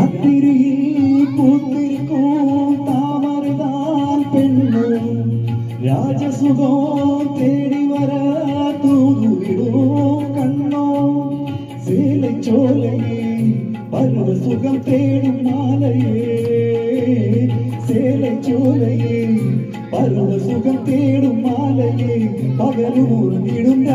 രാത്രിയിൽ പൂത്തിരിക്കും താമരതാൻ പെണ്ണു രാജസുഖോ തേടി വര തൂതുവിടോ കണ്ണോ சேலைச்சோலையே பருவ சுகம் தேடும் மாலையே சேலைச்சோலையே பருவ சுகம் தேடும் மாலையே பகலும் உறங்கிடும்